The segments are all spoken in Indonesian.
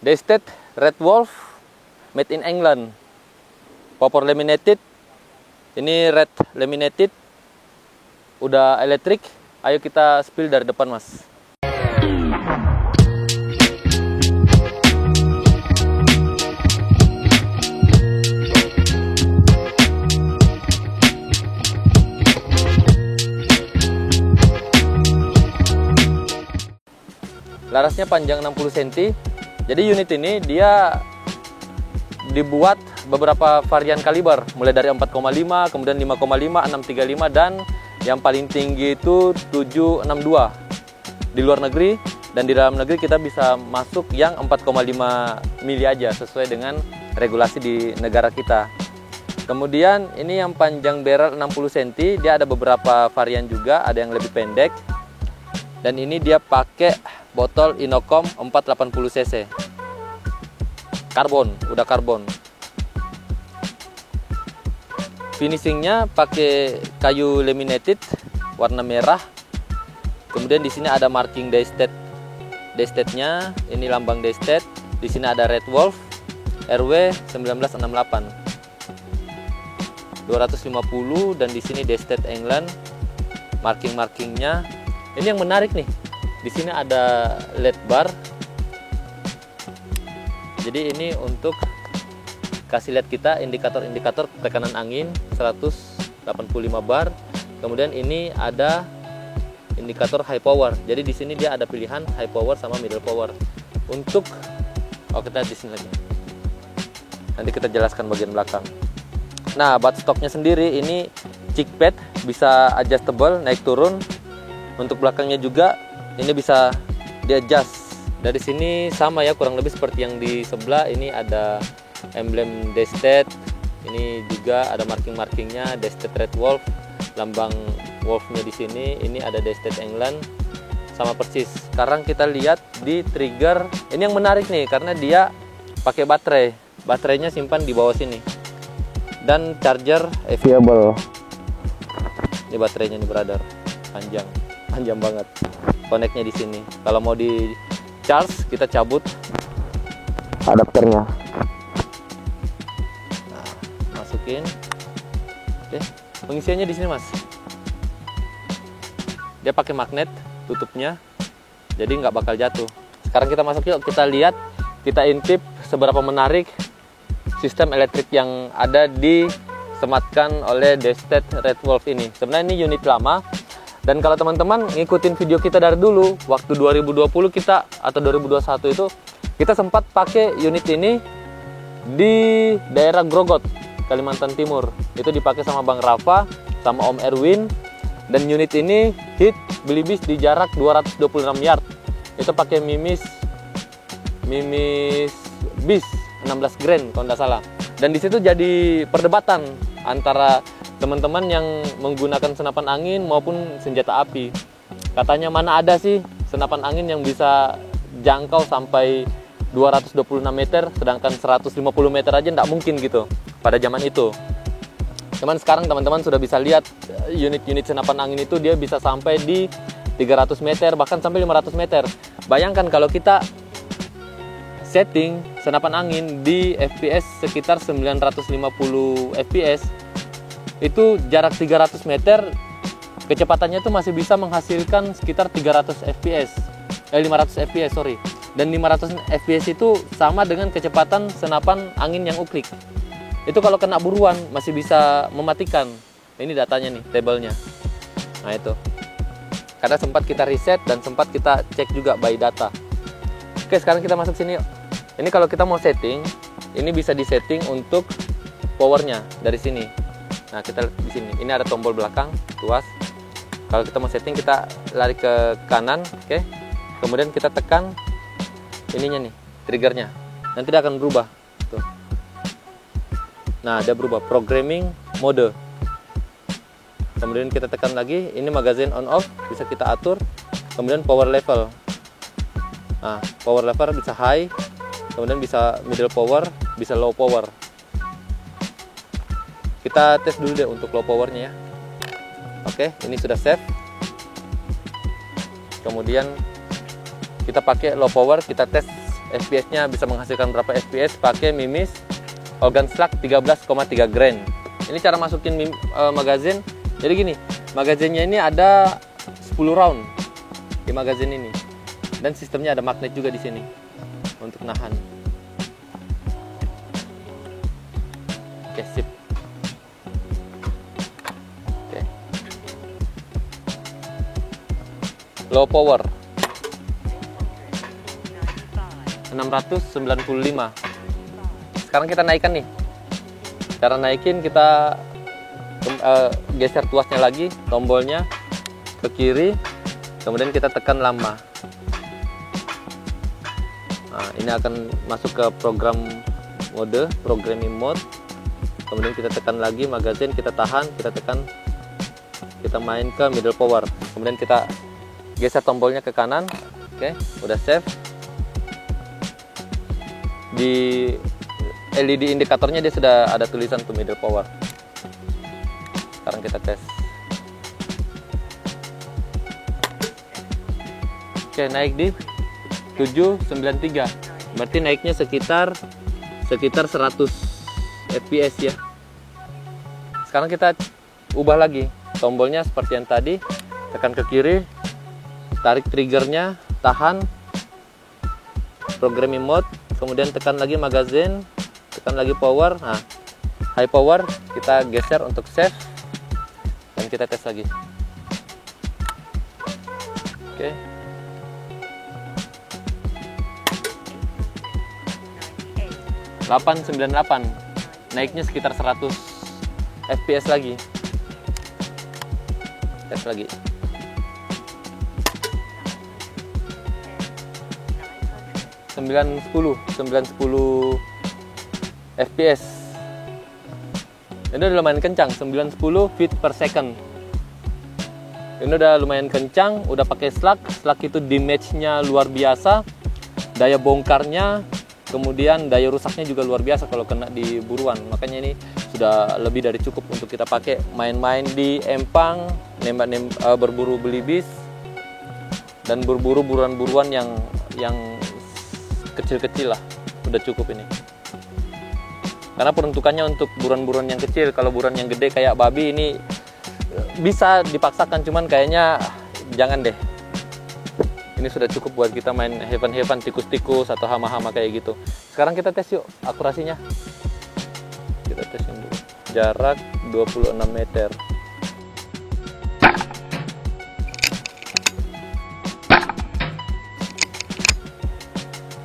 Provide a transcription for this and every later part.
Daystate Red Wolf made in England. Power laminated. Ini red laminated. Udah elektrik. Ayo kita spill dari depan, Mas. Larasnya panjang 60 cm. Jadi unit ini dia dibuat beberapa varian kaliber, mulai dari 4,5, kemudian 5,5, 635, dan yang paling tinggi itu 762 di luar negeri. Dan di dalam negeri kita bisa masuk yang 4,5 mili aja, sesuai dengan regulasi di negara kita. Kemudian ini yang panjang barrel 60 cm, dia ada beberapa varian juga, ada yang lebih pendek. Dan ini dia pakai botol Inokom 480 cc. Karbon, udah karbon. Finishingnya pakai kayu laminated warna merah. Kemudian di sini ada marking Daystate. Daystate-nya ini lambang Daystate. Di sini ada Red Wolf RW 1968. 250 dan di sini Daystate England. Marking-markingnya. Ini yang menarik nih. Di sini ada LED bar. Jadi ini untuk kasih lihat kita indikator-indikator tekanan angin 185 bar. Kemudian ini ada indikator high power. Jadi di sini dia ada pilihan high power sama middle power. Untuk kita di sini lagi. Nanti kita jelaskan bagian belakang. Nah, buttstocknya sendiri ini chick pad, bisa adjustable naik turun. Untuk belakangnya juga ini bisa di-adjust. Dari sini sama ya, kurang lebih seperti yang di sebelah. Ini ada emblem Daystate. Ini juga ada marking-markingnya Daystate Red Wolf, lambang wolfnya di sini. Ini ada Daystate England, sama persis. Sekarang kita lihat di trigger. Ini yang menarik nih karena dia pakai baterai. Baterainya simpan di bawah sini. Dan charger available. Ini baterainya nih, brother. Panjang banget. Koneknya di sini. Kalau mau di charge, kita cabut adapternya. Nah, masukin. Oke, pengisiannya di sini, Mas. Dia pakai magnet tutupnya, jadi nggak bakal jatuh. Sekarang kita masuk yuk, kita lihat, kita intip seberapa menarik sistem elektrik yang ada disematkan oleh Daystate Red Wolf ini. Sebenarnya ini unit lama. Dan kalau teman-teman ngikutin video kita dari dulu, waktu 2020 kita atau 2021 itu kita sempat pakai unit ini di daerah Grogot, Kalimantan Timur. Itu dipakai sama Bang Rafa, sama Om Erwin. Dan unit ini hit belibis di jarak 226 yard. Itu pakai Mimis bis 16 grand kalau nggak salah. Dan di situ jadi perdebatan antara teman-teman yang menggunakan senapan angin maupun senjata api. Katanya mana ada sih senapan angin yang bisa jangkau sampai 226 meter, sedangkan 150 meter aja nggak mungkin gitu pada zaman itu. Cuman sekarang teman-teman sudah bisa lihat unit-unit senapan angin itu dia bisa sampai di 300 meter, bahkan sampai 500 meter. Bayangkan kalau kita setting senapan angin di FPS sekitar 950 FPS, itu jarak 300 meter, kecepatannya itu masih bisa menghasilkan sekitar 500 fps, sorry. Dan 500 fps itu sama dengan kecepatan senapan angin yang uklik. Itu kalau kena buruan masih bisa mematikan. Ini datanya nih, tabelnya. Nah itu. Karena sempat kita reset dan sempat kita cek juga by data. Oke, sekarang kita masuk sini yuk. Ini kalau kita mau setting, ini bisa disetting untuk powernya dari sini. Nah, kita di sini. Ini ada tombol belakang, tuas. Kalau kita mau setting, kita lari ke kanan, oke. Kemudian kita tekan ininya nih, triggernya. Nanti dia akan berubah. Tuh. Nah, dia berubah. Programming mode. Kemudian kita tekan lagi. Ini magazine on off, bisa kita atur. Kemudian power level. Nah, power level bisa high. Kemudian bisa middle power, bisa low power. Kita tes dulu deh untuk low powernya ya. Oke, ini sudah save. Kemudian kita pakai low power, kita tes FPS-nya bisa menghasilkan berapa FPS pakai Mimis organ slug 13,3 grain. Ini cara masukin magazin. Jadi gini, magazinnya ini ada 10 round di magazin ini. Dan sistemnya ada magnet juga di sini untuk nahan. Oke, sip. Oke. Low power 695. Sekarang kita naikkan nih. Cara naikin kita geser tuasnya lagi, tombolnya ke kiri, kemudian kita tekan lama. Nah, ini akan masuk ke program mode, programming mode. Kemudian kita tekan lagi magazin, kita tahan, kita tekan, kita main ke middle power. Kemudian kita geser tombolnya ke kanan. Oke, udah save. Di LED indikatornya dia sudah ada tulisan tuh middle power. Sekarang kita tes. Oke, naik di 793. Berarti naiknya sekitar 100 FPS ya. Sekarang kita ubah lagi tombolnya seperti yang tadi, tekan ke kiri, tarik triggernya, tahan, programming mode, kemudian tekan lagi magazine, tekan lagi power. Nah, high power kita geser untuk save dan kita tes lagi. Oke. Okay. 898, naiknya sekitar 100 FPS lagi. Tes lagi. Sembilan sepuluh FPS. Ini udah lumayan kencang, 910 feet per second. Ini udah lumayan kencang, udah pakai slug itu damage-nya luar biasa, daya bongkarnya, kemudian daya rusaknya juga luar biasa kalau kena di buruan. Makanya ini sudah lebih dari cukup untuk kita pakai main-main di empang, berburu belibis, dan berburu buruan-buruan yang kecil-kecil lah, udah cukup ini. Karena peruntukannya untuk buruan-buruan yang kecil. Kalau buruan yang gede kayak babi ini bisa dipaksakan, cuman kayaknya jangan deh. Ini sudah cukup buat kita main heaven, tikus-tikus atau hama-hama kayak gitu. Sekarang kita tes yuk akurasinya. Kita tesin dulu. Jarak 26 meter.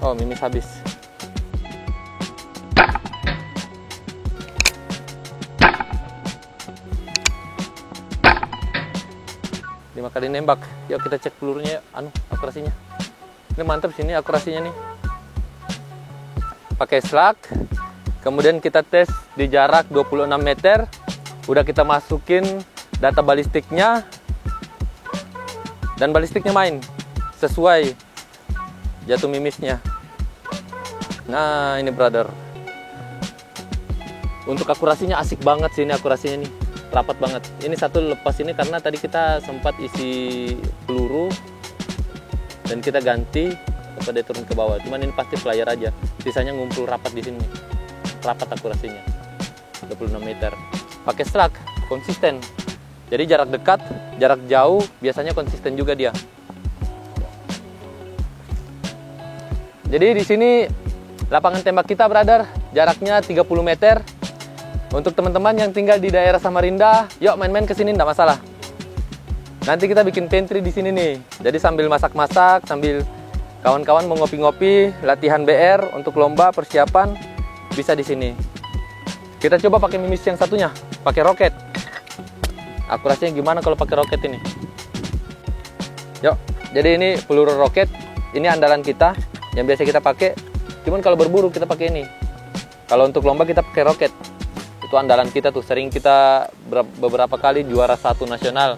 Oh, Mimis habis. Lima kali nembak. Yuk kita cek pelurunya, akurasinya. Ini mantap sini akurasinya nih. Pakai slug. Kemudian kita tes di jarak 26 meter. Udah kita masukin data balistiknya. Dan balistiknya main sesuai jatuh mimisnya. Nah, ini brother. Untuk akurasinya asik banget sih ini akurasinya nih. Rapat banget. Ini satu lepas ini karena tadi kita sempat isi peluru dan kita ganti supaya dia turun ke bawah. Cuman ini pasti player aja. Sisanya ngumpul rapat di sini. Rapat akurasinya. 26 meter. Pakai slug, konsisten. Jadi jarak dekat, jarak jauh biasanya konsisten juga dia. Jadi di sini lapangan tembak kita, brother, jaraknya 30 meter. Untuk teman-teman yang tinggal di daerah Samarinda, yuk main-main ke sini, enggak masalah. Nanti kita bikin pantry di sini nih. Jadi sambil masak-masak, sambil kawan-kawan mau ngopi-ngopi, latihan BR untuk lomba persiapan, bisa di sini. Kita coba pakai mimis yang satunya, pakai roket. Akurasinya gimana kalau pakai roket ini? Yuk, jadi ini peluru roket, ini andalan kita yang biasa kita pakai. Cuman kalau berburu kita pakai ini. Kalau untuk lomba kita pakai roket. Itu andalan kita tuh, sering kita beberapa kali juara 1 nasional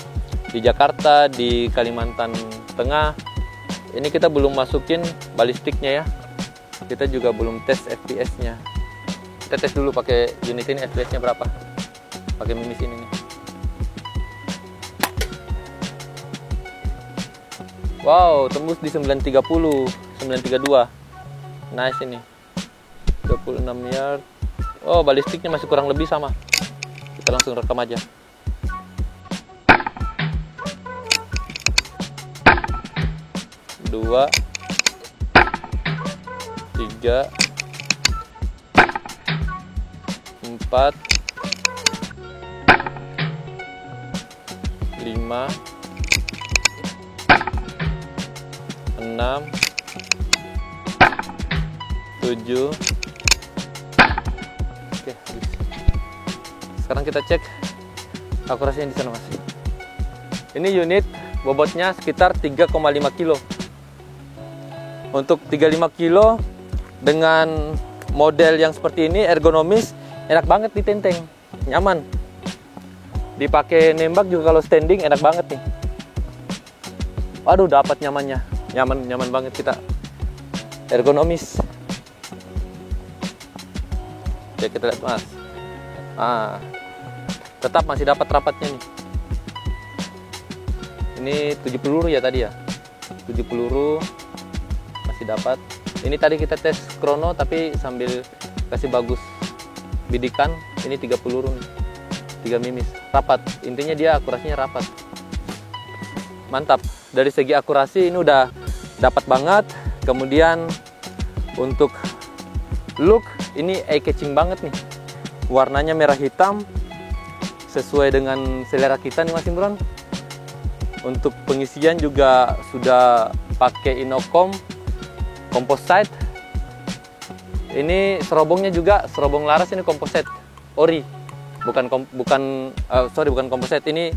di Jakarta, di Kalimantan Tengah. Ini kita belum masukin balistiknya ya. Kita juga belum tes FPS-nya. Kita tes dulu pakai unit ini FPS-nya berapa. Pakai mimis ini nih. Wow, tembus di 930, 932. Nice ini. 26 yard. Oh, balistiknya masih kurang lebih sama. Kita langsung rekam aja. Dua, tiga, empat, lima, enam, tujuh. Oke, habis. Sekarang kita cek akurasinya di sana, Mas. Ini unit bobotnya sekitar 3,5 kilo. Untuk 35 kilo dengan model yang seperti ini, ergonomis, enak banget ditenteng, nyaman. Dipakai nembak juga kalau standing enak banget nih. Waduh, dapat nyamannya. Nyaman banget kita. Ergonomis. Oke, kita lihat, Mas. Tetap masih dapat rapatnya nih. Ini 7 peluru ya tadi ya. 7 peluru masih dapat. Ini tadi kita tes krono tapi sambil kasih bagus bidikan. Ini 3 peluru nih. 3 mimis. Rapat. Intinya dia akurasinya rapat. Mantap. Dari segi akurasi ini udah dapat banget. Kemudian untuk look ini eye catching banget nih. Warnanya merah hitam sesuai dengan selera kita nih Mas Imron. Untuk pengisian juga sudah pakai Inokom composite. Ini serobongnya juga serobong laras, ini composite ori. Bukan composite, ini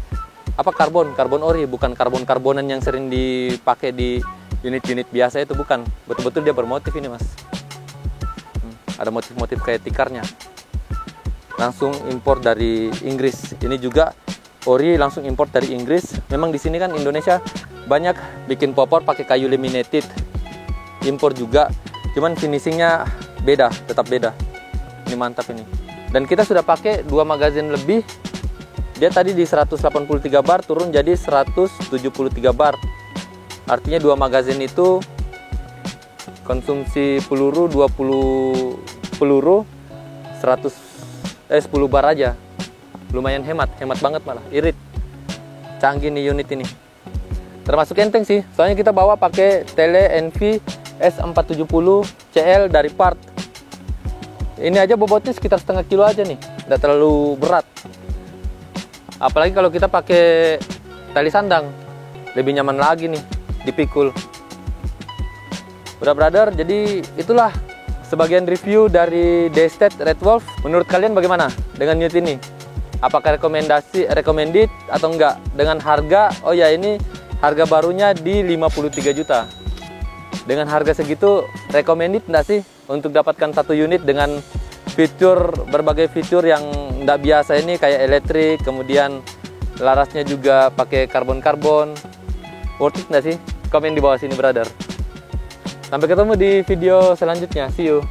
apa, karbon ori, bukan karbon-karbonan yang sering dipakai di unit-unit biasa itu, bukan. Betul-betul dia bermotif ini, Mas. Ada motif-motif kayak tikarnya. Langsung impor dari Inggris. Ini juga ori, langsung import dari Inggris. Memang di sini kan Indonesia banyak bikin popor pakai kayu laminated. Impor juga, cuman finishingnya beda, tetap beda. Ini mantap ini. Dan kita sudah pakai 2 magazin lebih. Dia tadi di 183 bar turun jadi 173 bar. Artinya 2 magazin itu konsumsi peluru 20 peluru 10 bar aja. Lumayan hemat banget malah, irit. Canggih nih unit ini. Termasuk enteng sih, soalnya kita bawa pakai Tele NV S470 CL dari part. Ini aja bobotnya sekitar setengah kilo aja nih, tidak terlalu berat. Apalagi kalau kita pakai tali sandang, lebih nyaman lagi nih dipikul. Udah brother, jadi itulah sebagian review dari D-State Red Wolf. Menurut kalian bagaimana dengan unit ini? Apakah recommended atau enggak? Dengan harga, oh ya ini harga barunya di 53 juta. Dengan harga segitu, recommended enggak sih untuk dapatkan satu unit dengan berbagai fitur yang enggak biasa ini, kayak elektrik, kemudian larasnya juga pakai karbon-karbon. Worth it enggak sih? Komen di bawah sini brother. Sampai ketemu di video selanjutnya. See you.